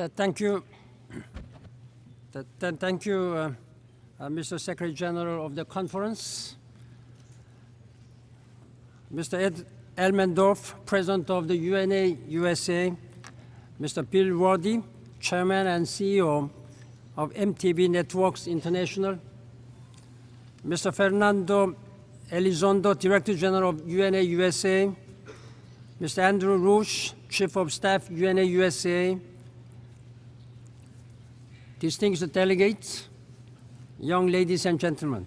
Thank you. Thank you, Mr. Secretary General of the Conference. Mr. Ed Elmendorf, President of the UNA USA. Mr. Bill Roedy, Chairman and CEO of MTV Networks International. Mr. Fernando Elizondo, Director General of UNA USA. Mr. Andrew Roush, Chief of Staff, UNA USA. Distinguished delegates, young ladies and gentlemen.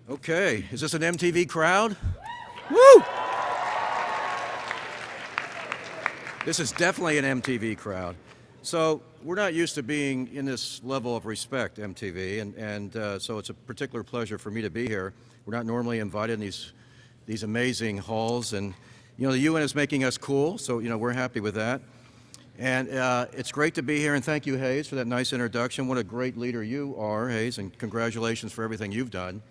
Okay, is this an MTV crowd? Woo! This is definitely an MTV crowd. So we're not used to being in this level of respect, MTV, and so it's a particular pleasure for me to be here. We're not normally invited in these amazing halls, and the UN is making us cool, so we're happy with that. And it's great to be here, and thank you, Hayes, for that nice introduction. What a great leader you are, Hayes, and congratulations for everything you've done.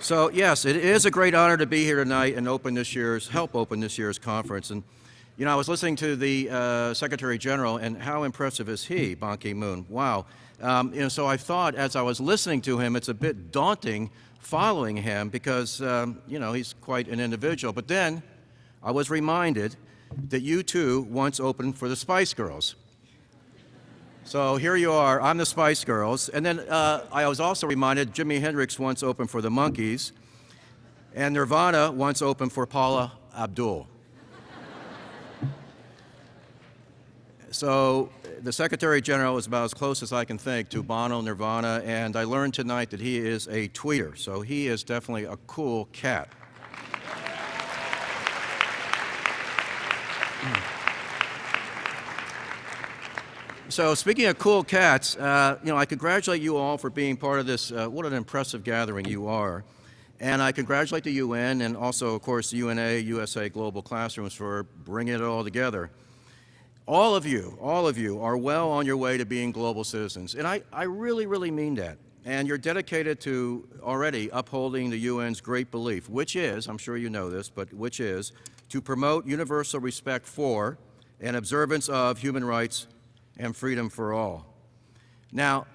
So yes, it is a great honor to be here tonight and help open this year's conference. And I was listening to the Secretary General, and how impressive is he, Ban Ki-moon? Wow. So I thought, as I was listening to him, it's a bit daunting following him because he's quite an individual. But then I was reminded that you too once opened for the Spice Girls. So here you are, I'm the Spice Girls. And then I was also reminded Jimi Hendrix once opened for the Monkees, and Nirvana once opened for Paula Abdul. So the Secretary General is about as close as I can think to Bono, Nirvana, and I learned tonight that he is a tweeter, so he is definitely a cool cat. So speaking of cool cats, I congratulate you all for being part of this. What an impressive gathering you are. And I congratulate the UN and also, of course, the UNA, USA Global Classrooms for bringing it all together. All of you are well on your way to being global citizens. And I really, really mean that. And you're dedicated to already upholding the UN's great belief, which is, I'm sure you know this, but which is to promote universal respect for and observance of human rights and freedom for all. Now,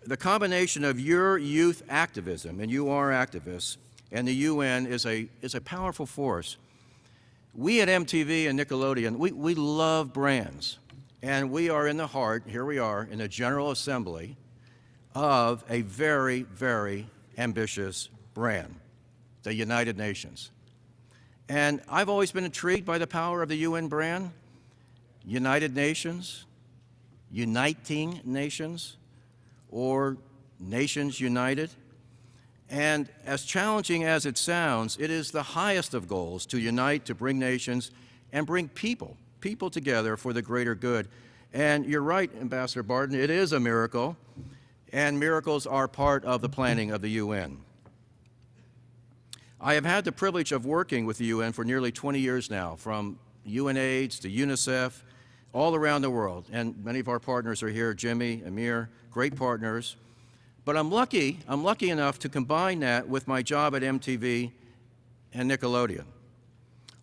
the combination of your youth activism, and you are activists, and the UN is a powerful force. We at MTV and Nickelodeon, we love brands, and we are in the heart, here we are, in the General Assembly of a very, very ambitious brand, the United Nations. And I've always been intrigued by the power of the UN brand, United Nations, Uniting Nations, or Nations United. And as challenging as it sounds, it is the highest of goals to unite, to bring nations, and bring people together for the greater good. And you're right, Ambassador Barton, it is a miracle, and miracles are part of the planning of the UN. I have had the privilege of working with the UN for nearly 20 years now, from UNAIDS to UNICEF, all around the world, and many of our partners are here, Jimmy, Amir, great partners. But I'm lucky enough to combine that with my job at MTV and Nickelodeon.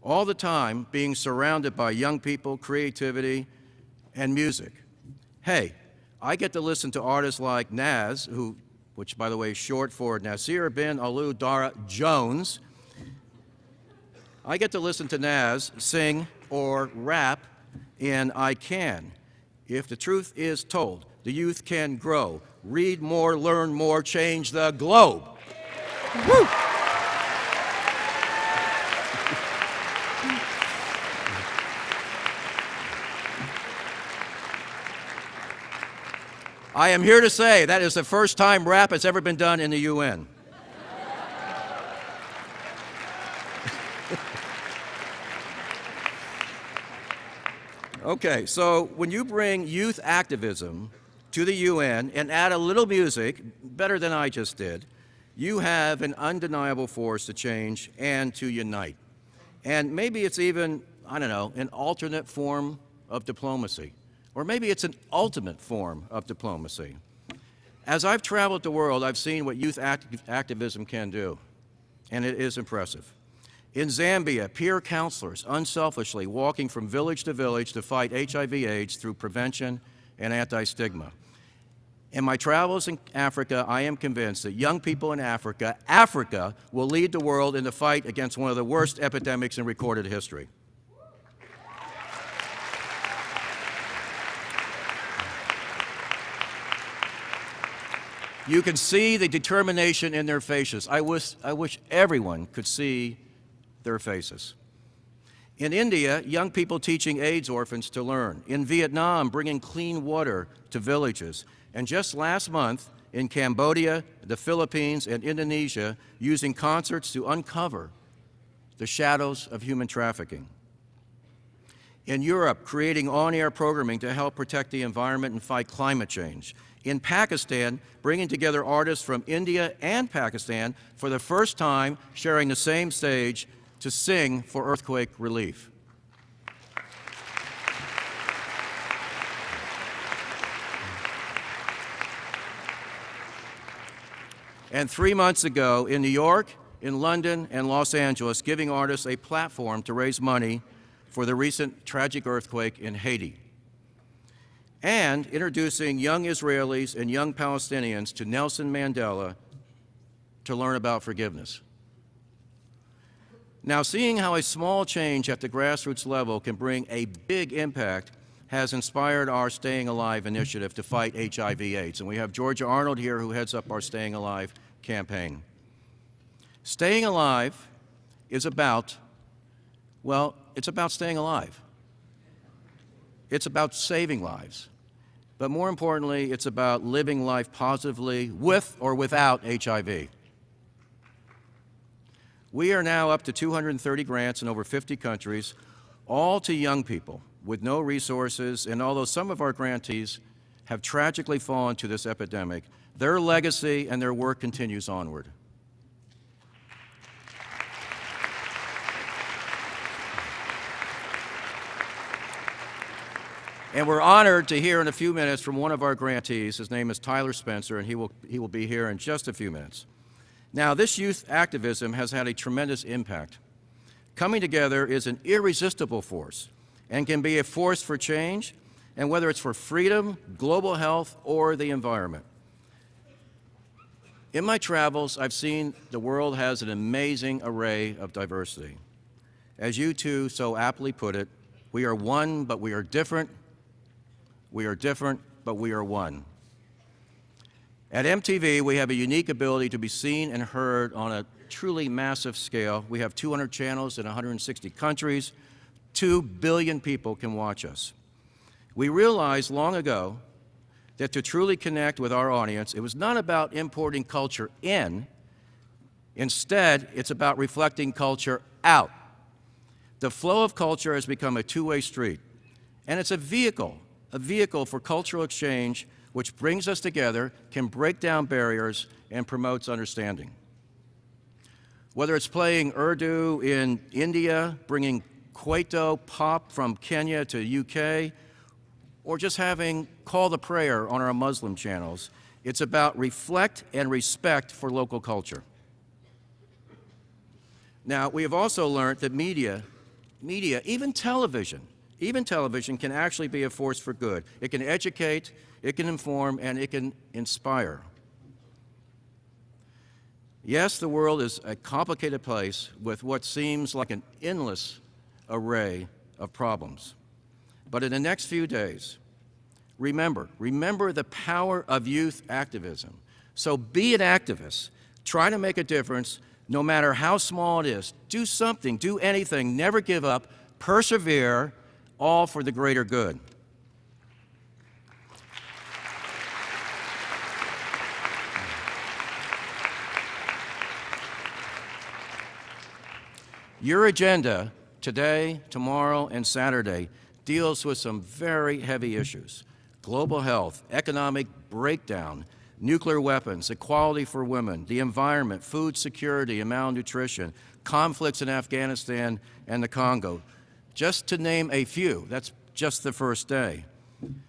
All the time being surrounded by young people, creativity, and music. Hey, I get to listen to artists like Naz, which by the way is short for Nasir bin Alu Dara Jones. I get to listen to Naz sing or rap in I Can. If the truth is told, the youth can grow. Read more, learn more, change the globe. Woo! I am here to say that is the first time rap has ever been done in the UN. Okay, so when you bring youth activism to the UN and add a little music, better than I just did, you have an undeniable force to change and to unite. And maybe it's even, I don't know, an alternate form of diplomacy. Or maybe it's an ultimate form of diplomacy. As I've traveled the world, I've seen what youth activism can do, and it is impressive. In Zambia, peer counselors unselfishly walking from village to fight HIV/AIDS through prevention and anti-stigma. In my travels in Africa, I am convinced that young people in Africa will lead the world in the fight against one of the worst epidemics in recorded history. You can see the determination in their faces. I wish everyone could see their faces. In India, young people teaching AIDS orphans to learn. In Vietnam, bringing clean water to villages. And just last month, in Cambodia, the Philippines, and Indonesia, using concerts to uncover the shadows of human trafficking. In Europe, creating on-air programming to help protect the environment and fight climate change. In Pakistan, bringing together artists from India and Pakistan for the first time, sharing the same stage to sing for earthquake relief. And 3 months ago, in New York, in London, and Los Angeles, giving artists a platform to raise money for the recent tragic earthquake in Haiti. And introducing young Israelis and young Palestinians to Nelson Mandela to learn about forgiveness. Now, seeing how a small change at the grassroots level can bring a big impact has inspired our Staying Alive initiative to fight HIV/AIDS. And we have Georgia Arnold here, who heads up our Staying Alive campaign. Staying Alive is about, well, it's about staying alive. It's about saving lives. But more importantly, it's about living life positively with or without HIV. We are now up to 230 grants in over 50 countries, all to young people with no resources, and although some of our grantees have tragically fallen to this epidemic, their legacy and their work continues onward. And we're honored to hear in a few minutes from one of our grantees. His name is Tyler Spencer, and he will be here in just a few minutes. Now, this youth activism has had a tremendous impact. Coming together is an irresistible force and can be a force for change, and whether it's for freedom, global health, or the environment. In my travels, I've seen the world has an amazing array of diversity. As you two so aptly put it, we are one, but we are different. We are different, but we are one. At MTV, we have a unique ability to be seen and heard on a truly massive scale. We have 200 channels in 160 countries. 2 billion people can watch us. We realized long ago that to truly connect with our audience, it was not about importing culture in. Instead, it's about reflecting culture out. The flow of culture has become a two-way street, and it's a vehicle for cultural exchange which brings us together, can break down barriers, and promotes understanding. Whether it's playing Urdu in India, bringing Kwaito pop from Kenya to UK, or just having Call the Prayer on our Muslim channels, it's about reflect and respect for local culture. Now, we have also learned that media, even television can actually be a force for good. It can educate, it can inform, and it can inspire. Yes, the world is a complicated place with what seems like an endless array of problems. But in the next few days, remember the power of youth activism. So be an activist. Try to make a difference, no matter how small it is. Do something, do anything, never give up, persevere, all for the greater good. Your agenda today, tomorrow, and Saturday deals with some very heavy issues: global health, economic breakdown, nuclear weapons, equality for women, the environment, food security and malnutrition, conflicts in Afghanistan and the Congo, just to name a few. That's just the first day.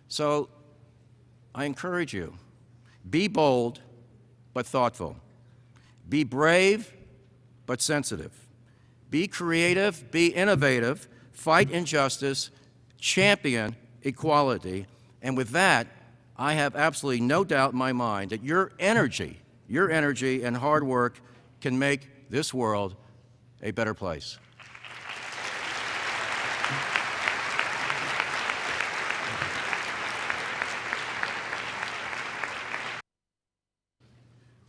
So I encourage you, Be bold, but thoughtful. Be brave, but sensitive. Be creative, be innovative, fight injustice, champion equality. And with that, I have absolutely no doubt in my mind that your energy and hard work can make this world a better place.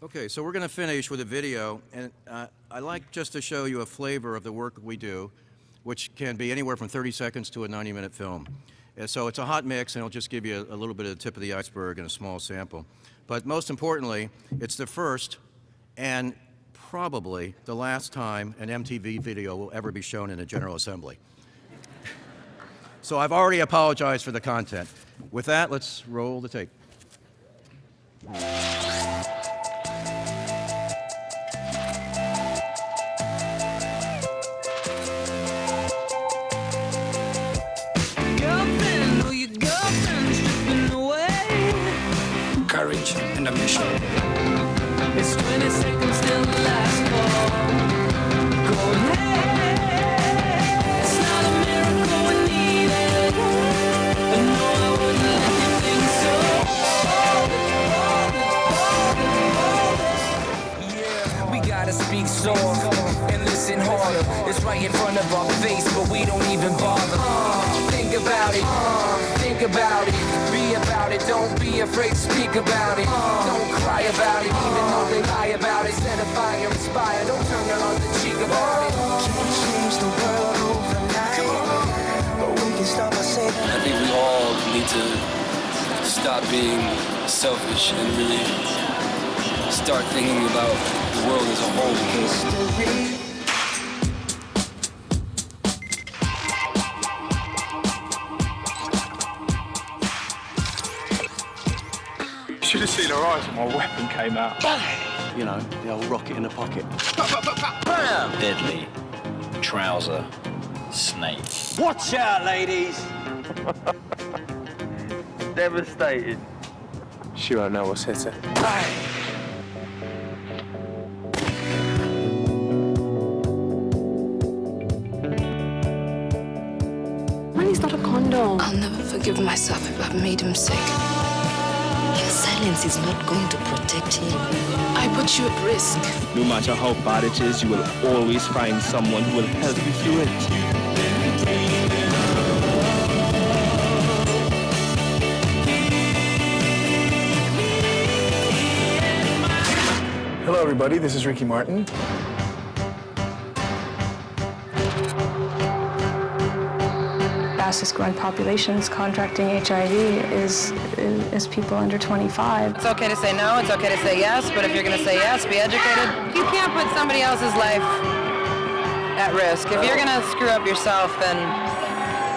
Okay, so we're going to finish with a video, and I like just to show you a flavor of the work we do, which can be anywhere from 30 seconds to a 90-minute film. And so it's a hot mix, and it'll just give you a little bit of the tip of the iceberg and a small sample. But most importantly, it's the first and probably the last time an MTV video will ever be shown in a General Assembly. So I've already apologized for the content. With that, let's roll the tape. Courage and a mission. It's 20 seconds till the last call. Go ahead. It's not a miracle we need it. But no, I wouldn't let you think so. Yeah, we gotta speak soft and listen harder. It's right in front of our face, but we don't even bother. Think about it. Think about it. Be about it. Don't be afraid to speak about it. Don't cry about it, even though they lie about it. Set a fire, inspire. Don't turn your other cheek about it. Can't change the world overnight, but we can start by saying I think we all need to stop being selfish and really start thinking about the world as a whole. history. Should have seen her eyes when my weapon came out. You know, the old rocket in the pocket. Deadly trouser snake. Watch out, ladies! Devastated. She won't know what's hit her. Money's not a condom. I'll never forgive myself if I've made him sick. Your silence is not going to protect him. I put you at risk. No matter how bad it is, you will always find someone who will help you through it. Hello, everybody. This is Ricky Martin. Fastest growing populations contracting HIV is people under 25. It's okay to say no, it's okay to say yes, but if you're going to say yes, be educated. You can't put somebody else's life at risk. If you're going to screw up yourself, then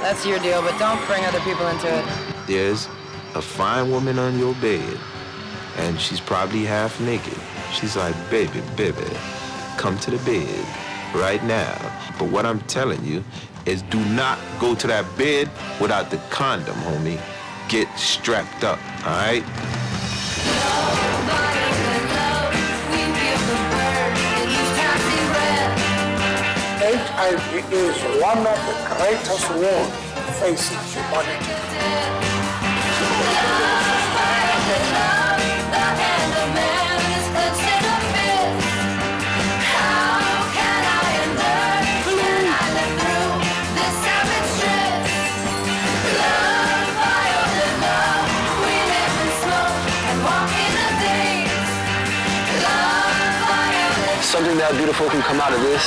that's your deal, but don't bring other people into it. There's a fine woman on your bed, and she's probably half naked. She's like, baby, come to the bed right now. But what I'm telling you is do not go to that bed without the condom, homie. Get strapped up, all right? HIV is one of the greatest wars facing humanity. Something that beautiful can come out of this.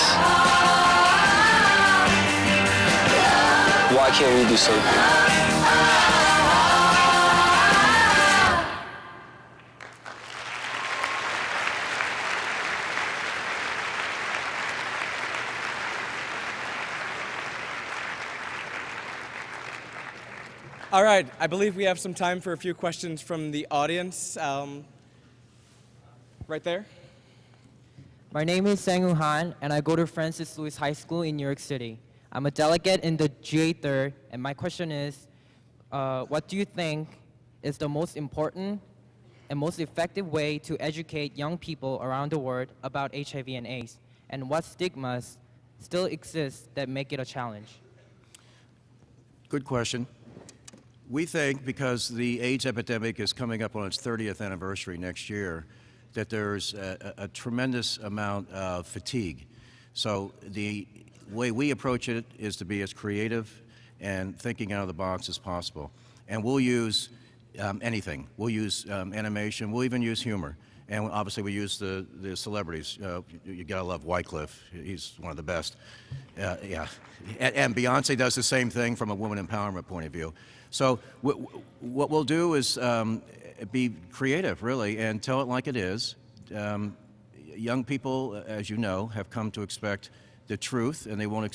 Why can't we do something? All right, I believe we have some time for a few questions from the audience. Right there. My name is Sang-Woo Han, and I go to Francis Lewis High School in New York City. I'm a delegate in the GA3rd, and my question is, what do you think is the most important and most effective way to educate young people around the world about HIV and AIDS, and what stigmas still exist that make it a challenge? Good question. We think because the AIDS epidemic is coming up on its 30th anniversary next year, that there's a tremendous amount of fatigue. So the way we approach it is to be as creative and thinking out of the box as possible. And we'll use anything. We'll use animation. We'll even use humor. And obviously we use the celebrities. You gotta love Wycliffe. He's one of the best. Yeah. And Beyonce does the same thing from a woman empowerment point of view. So what we'll do is be creative, really, and tell it like it is. Young people, as you know, have come to expect the truth, and they won't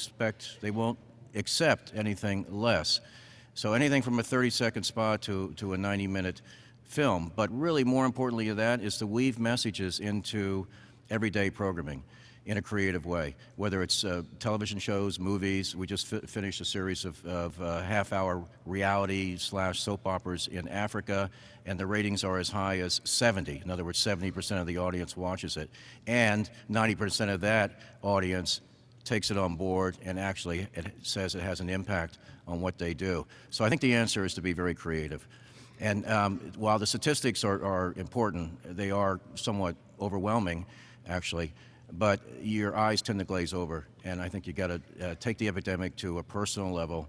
accept anything less. So anything from a 30-second spot to a 90-minute film. But really, more importantly than that, is to weave messages into everyday programming in a creative way, whether it's television shows, movies. We just finished a series of half-hour reality/soap operas in Africa, and the ratings are as high as 70. In other words, 70% of the audience watches it, and 90% of that audience takes it on board and actually it says it has an impact on what they do. So I think the answer is to be very creative. And while the statistics are important, they are somewhat overwhelming, actually. But your eyes tend to glaze over, and I think you got to take the epidemic to a personal level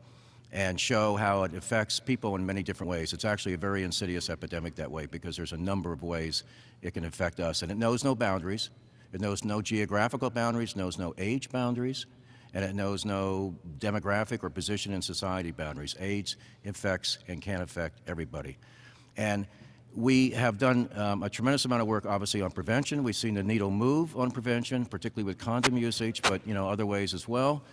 and show how it affects people in many different ways. It's actually a very insidious epidemic that way because there's a number of ways it can affect us, and it knows no boundaries. It knows no geographical boundaries, knows no age boundaries, and it knows no demographic or position in society boundaries. AIDS affects and can affect everybody. And we have done a tremendous amount of work, obviously, on prevention. We've seen the needle move on prevention, particularly with condom usage, but other ways as well.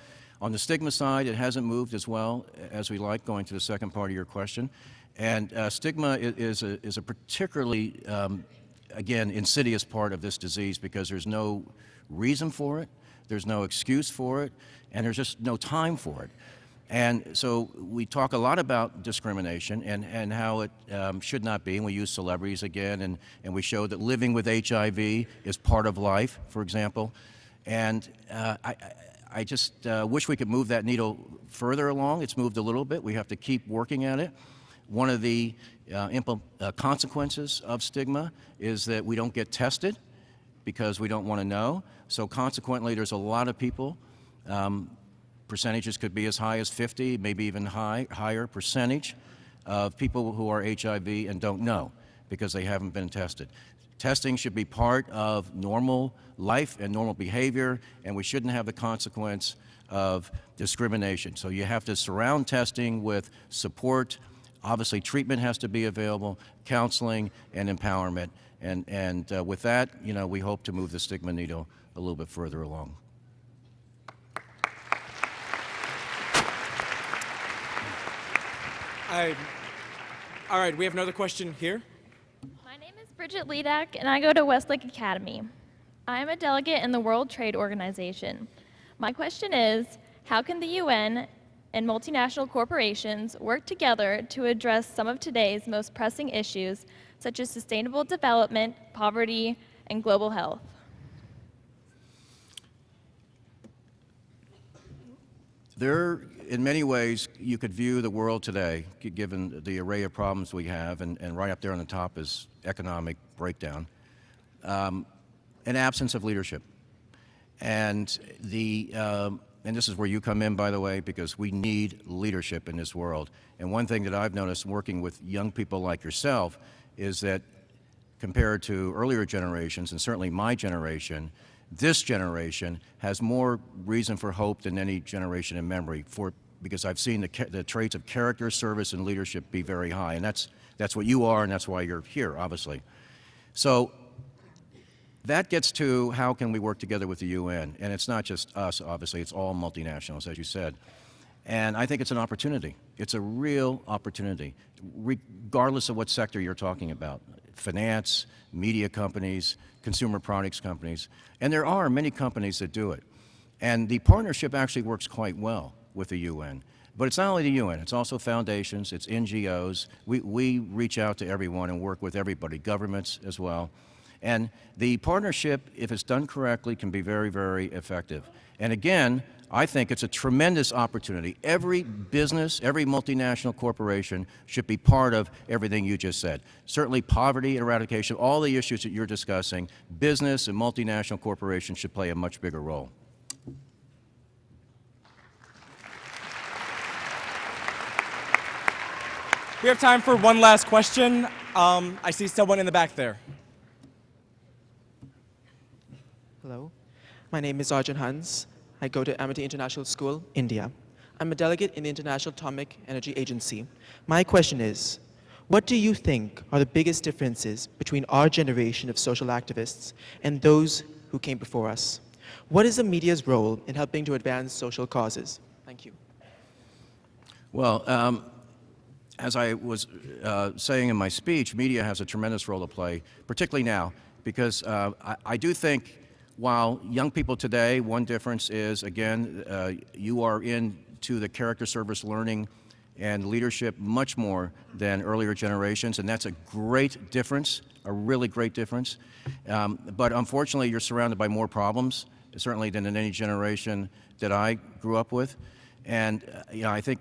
On the stigma side, it hasn't moved as well as we like, going to the second part of your question. And stigma is a particularly, again, insidious part of this disease because there's no reason for it, there's no excuse for it, and there's just no time for it. And so we talk a lot about discrimination and how it should not be, and we use celebrities again, and we show that living with HIV is part of life, for example. And I just wish we could move that needle further along. It's moved a little bit. We have to keep working at it. One of the consequences of stigma is that we don't get tested because we don't want to know. So consequently, there's a lot of people, percentages could be as high as 50, maybe even higher percentage of people who are HIV and don't know because they haven't been tested. Testing should be part of normal life and normal behavior, and we shouldn't have the consequence of discrimination. So you have to surround testing with support. Obviously, treatment has to be available, counseling, and empowerment. And with that, we hope to move the stigma needle a little bit further along. All right, we have another question here. My name is Bridget Ledak, and I go to Westlake Academy. I am a delegate in the World Trade Organization. My question is, how can the UN and multinational corporations work together to address some of today's most pressing issues, such as sustainable development, poverty, and global health? In many ways, you could view the world today, given the array of problems we have, and right up there on the top is economic breakdown, an absence of leadership. And this is where you come in, by the way, because we need leadership in this world. And one thing that I've noticed working with young people like yourself is that compared to earlier generations, and certainly my generation, this generation has more reason for hope than any generation in memory, because I've seen the traits of character, service, and leadership be very high. And that's what you are, and that's why you're here, obviously. So that gets to how can we work together with the UN. And it's not just us, obviously. It's all multinationals, as you said. And I think it's an opportunity. It's a real opportunity, regardless of what sector you're talking about. Finance, media companies, consumer products companies. And there are many companies that do it. And the partnership actually works quite well with the UN. But it's not only the UN, it's also foundations, it's NGOs. We reach out to everyone and work with everybody, governments as well. And the partnership, if it's done correctly, can be very, very effective. And again, I think it's a tremendous opportunity. Every business, every multinational corporation should be part of everything you just said. Certainly poverty eradication, all the issues that you're discussing, business and multinational corporations should play a much bigger role. We have time for one last question. I see someone in the back there. Hello, my name is Arjun Hans. I go to Amity International School, India. I'm a delegate in the International Atomic Energy Agency. My question is, what do you think are the biggest differences between our generation of social activists and those who came before us? What is the media's role in helping to advance social causes? Thank you. Well, as I was saying in my speech, media has a tremendous role to play, particularly now, because I do think while young people today, one difference is, again, you are into the character service learning and leadership much more than earlier generations, and that's a great difference, a really great difference. But unfortunately, you're surrounded by more problems, certainly than in any generation that I grew up with. And I think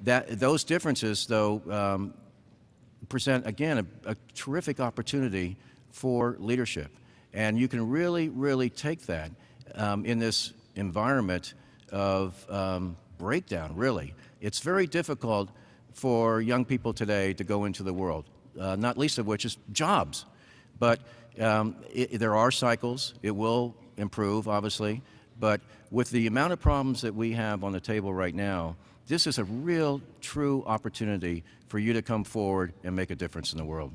that those differences, though, present, again, a terrific opportunity for leadership. And you can really, really take that in this environment of breakdown, really. It's very difficult for young people today to go into the world, not least of which is jobs. But there are cycles. It will improve, obviously. But with the amount of problems that we have on the table right now, this is a real, true opportunity for you to come forward and make a difference in the world.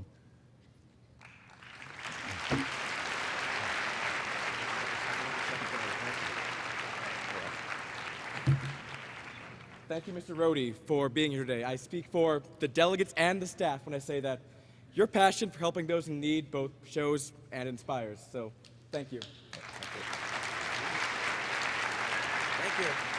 Thank you, Mr. Roedy, for being here today. I speak for the delegates and the staff when I say that your passion for helping those in need both shows and inspires. So, thank you. Thank you.